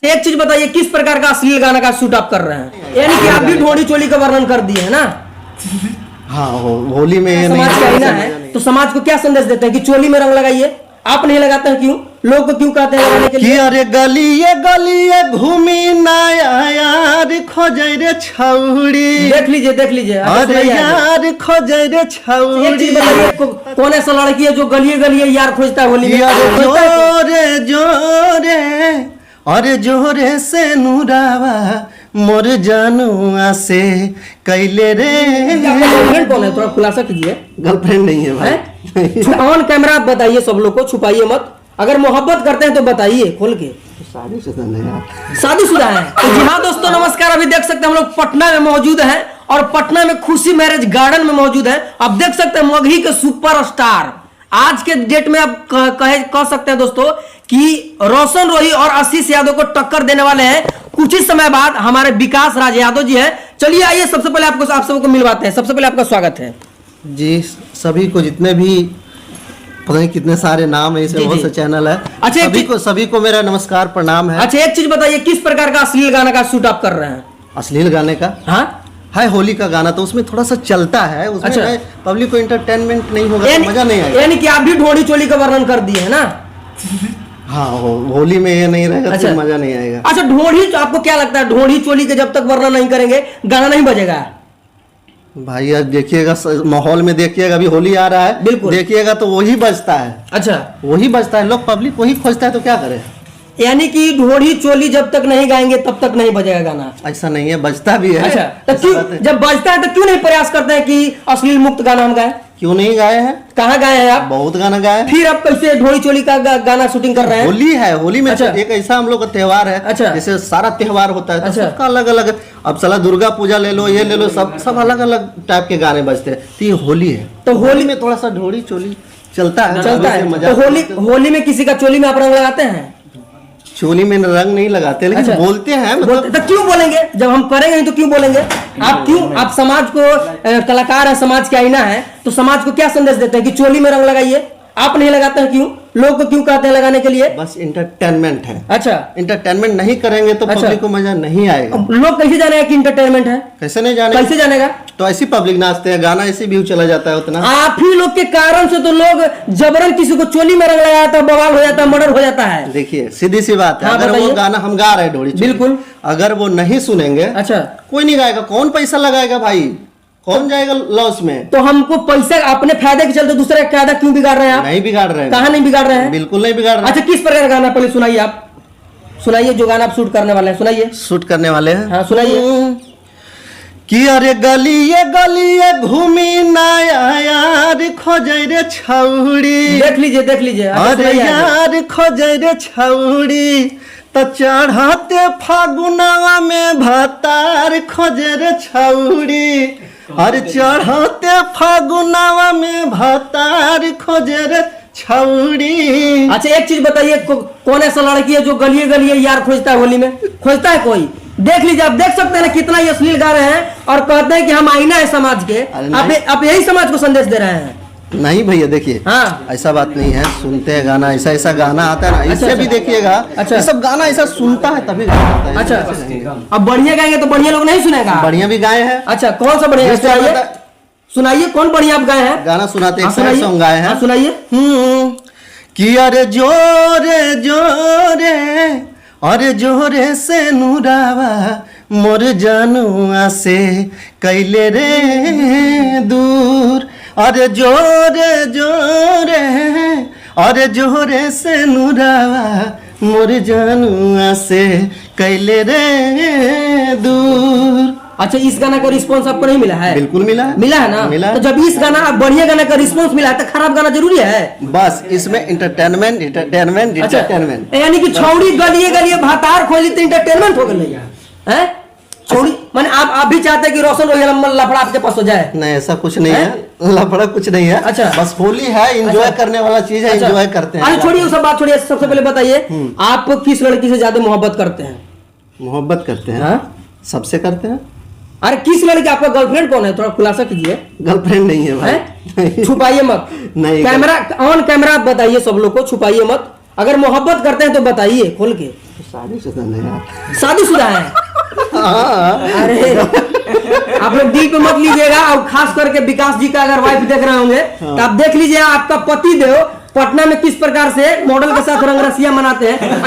एक चीज बताइए, किस प्रकार का अश्लील गाना का शूट आप कर रहे हैं? यानी कि आप भी ढोड़ी चोली का वर्णन कर दिए है ना। हाँ होली में समाज का आईना है, तो समाज को क्या संदेश देते हैं कि चोली में रंग लगाइए? आप नहीं लगाते हैं, क्यों? लोग को क्यों कहते हैं लगाने के लिए? अरे गलिए घूमी नया यार खोजे रे छौड़ी। देख लीजिए अरे यार खोजे रे छौड़ी। एक चीज बताइए, कौन ऐसा लड़की है जो गलिए यार खोजता है होली में? जोरे जोरे से नूरावा मोर जानुआ से कैले रे। गर्लफ्रेंड कौन है? थोड़ा खुलासा कीजिए। गर्लफ्रेंड नहीं है भाई। ऑन कैमरा आप बताइए, सब लोग को छुपाइए मत। अगर मोहब्बत करते हैं तो बताइए खोल के। शादीशुदा है तो जी हाँ दोस्तों नमस्कार। अभी देख सकते हैं हम लोग पटना में मौजूद हैं और पटना में खुशी मैरिज गार्डन में मौजूद है। आप देख सकते हैं मगही के सुपरस्टार आज के डेट में आप कह सकते हैं दोस्तों कि रोशन रोही और आशीष यादव को टक्कर देने वाले हैं। कुछ ही समय बाद हमारे विकास राज यादव जी हैं। चलिए आइए, सबसे पहले आप सबको मिलवाते हैं। सबसे पहले आपका स्वागत है जी। सभी को जितने भी पता नहीं कितने सारे नाम है, इसमें बहुत से चैनल है। अच्छा, सभी को मेरा नमस्कार प्रणाम है। अच्छा, एक चीज बताइए, किस प्रकार का अश्लील गाना का शूट आप कर रहे हैं? अश्लील गाने का? हाँ है होली का गाना, तो उसमें थोड़ा सा चलता है। उसमें अच्छा, पब्लिक को एंटरटेनमेंट नहीं होगा तो मजा नहीं आएगा। यानी कि आप भी ढोड़ी चोली का वर्णन कर दिए है ना। हाँ होली में ये नहीं रहेगा तो मजा नहीं आएगा। अच्छा, ढोड़ी आपको क्या लगता है, ढोड़ी चोली के जब तक वर्णन नहीं करेंगे गाना नहीं बजेगा? भाई आज देखिएगा, माहौल में देखिएगा, अभी होली आ रहा है, बिल्कुल देखिएगा तो वही बजता है। अच्छा, वही बजता है, लोग पब्लिक वही खोजता है, तो क्या करे? यानी कि ढोड़ी चोली जब तक नहीं गाएंगे तब तक नहीं बजेगा गाना? ऐसा नहीं है, बजता भी है। अच्छा, तो क्यों जब बजता है तो क्यों नहीं प्रयास करते हैं कि अश्लील मुक्त गाना हम गाएं? क्यों नहीं गाए हैं? कहाँ गाए हैं आप? बहुत गाना गाए। फिर आप कैसे ढोड़ी चोली का गाना शूटिंग कर रहे हैं? होली है, होली में एक ऐसा हम लोग का त्योहार है। अच्छा, जैसे सारा त्योहार होता है तो सबका अलग अलग। अब साला दुर्गा पूजा ले लो, ये ले लो, सब अलग अलग टाइप के गाने बजते हैं। तो ये होली है, तो होली में थोड़ा सा ढोड़ी चोली चलता है। तो होली में किसी का चोली में आप रंग लगाते हैं? चोली में रंग नहीं लगाते, लेकिन अच्छा, बोलते हैं। मतलब तो क्यों बोलेंगे जब हम करेंगे तो क्यों बोलेंगे? आप क्यों, आप समाज को, कलाकार है, समाज के आईना है, तो समाज को क्या संदेश देते हैं कि चोली में रंग लगाइए? आप नहीं लगाते हैं, क्यों? लोग को क्यों कहते हैं लगाने के लिए? बस इंटरटेनमेंट है। अच्छा, इंटरटेनमेंट नहीं करेंगे तो पब्लिक को मजा नहीं आएगा। लोग कैसे जानेगा कि इंटरटेनमेंट है? कैसे नहीं जाने, कैसे जानेगा? तो ऐसी पब्लिक नाचते हैं, गाना ऐसे व्यू चला जाता है उतना। आप ही लोग के कारण से तो लोग जबरन किसी को चोली में रंग लगाता है, बवाल हो जाता है, मर्डर हो जाता है। देखिए सीधी सी बात है, अगर वो गाना हम गा रहे हैं ढोड़ी, बिल्कुल, अगर वो नहीं सुनेंगे, अच्छा, कोई नहीं गाएगा। कौन पैसा लगाएगा भाई? कौन जाएगा लॉस में? तो हमको पैसा अपने फायदे के चलते दूसरे का फायदा क्यों बिगाड़ रहे हैं आप? नहीं बिगाड़ रहे हैं। कहाँ नहीं बिगाड़ रहे हैं? बिल्कुल नहीं बिगाड़ रहे हैं। अच्छा, किस प्रकार का गाना पहले सुनाइए, आप सुनाइए जो गाना आप शूट करने वाले हैं, सुनाइए। शूट करने वाले हैं? हाँ सुनाइए। कि अरे गलिए घूमी नया यार खोजे रे छौड़ी। देख लीजिए। अरे यार खोजे रे छौड़ी, तो चढ़ाते फागुनवा में भतार खोजे रे छौड़ी। अरे चढ़ाते फागुनवा में भतार खोजे रे छौड़ी। अच्छा, एक चीज बताइए, कौन ऐसा लड़की है जो गलिए यार खोजता है होली में? खोजता है कोई? देख लीजिए, आप देख सकते हैं ना कितना अश्लील गा रहे हैं और कहते हैं कि हम आईना है समाज के। आप यही समाज को संदेश दे रहे हैं? नहीं भैया, देखिए, हाँ, ऐसा बात नहीं है। सुनते हैं गाना, ऐसा गाना आता है ना, इससे भी देखिएगा। अच्छा, ये सब गाना ऐसा सुनता है तभी गाना आता है। अच्छा, अब बढ़िया गाएंगे तो बढ़िया लोग नहीं सुनेगा? बढ़िया भी गाए हैं। अच्छा, कौन सा बढ़िया सुनाइए, कौन बढ़िया आप गाए हैं? गाना सुनाते हैं, सॉन्ग गाए हैं, सुनाइए। कि अरे जोरे से नूरावा मोर जानुआ से कैले रे दूर। अरे जोरे से नूरावा मोर जानुआ से कैले रे दूर। अच्छा, इस गाना का रिस्पांस आपको नहीं मिला है? बिल्कुल मिला है ना। मिला। तो जब इस गाना बढ़िया गाना का रिस्पांस मिला है तो खराब गाना जरूरी है? बस इसमें इंटरटेनमेंट। यानी कि छौड़ी गलिए भातार खोली तो इंटरटेनमेंट हो गई है? छौड़ी माने आप भी चाहते हैं कि रोशन रोही लफड़ा आपके पास हो जाए? नहीं, ऐसा कुछ नहीं है, लफड़ा कुछ नहीं है। अच्छा, बस होली है, एंजॉय करने वाला चीज है, एंजॉय करते हैं। अरे छोड़िए सब बात, छोड़िए। सबसे पहले बताइए, आप किस लड़की से ज्यादा मोहब्बत करते हैं? मोहब्बत करते हैं, सबसे करते हैं। अरे किस लड़की, आपका गर्लफ्रेंड कौन है? थोड़ा खुलासा कीजिए। गर्लफ्रेंड नहीं है भाई। छुपाइए मत। नहीं, कैमरा ऑन कैमरा आप बताइए, सब लोग को छुपाइए मत। अगर मोहब्बत करते हैं तो बताइए खोल के। शादीशुदा नहीं है। शादीशुदा है? अरे आप लोग दिल पे मत लीजिएगा, और खास करके विकास जी का अगर वाइफ देख रहे होंगे तो आप देख लीजिए आपका पति देव पटना में किस प्रकार से मॉडल के साथ रंगरसिया मनाते हैं।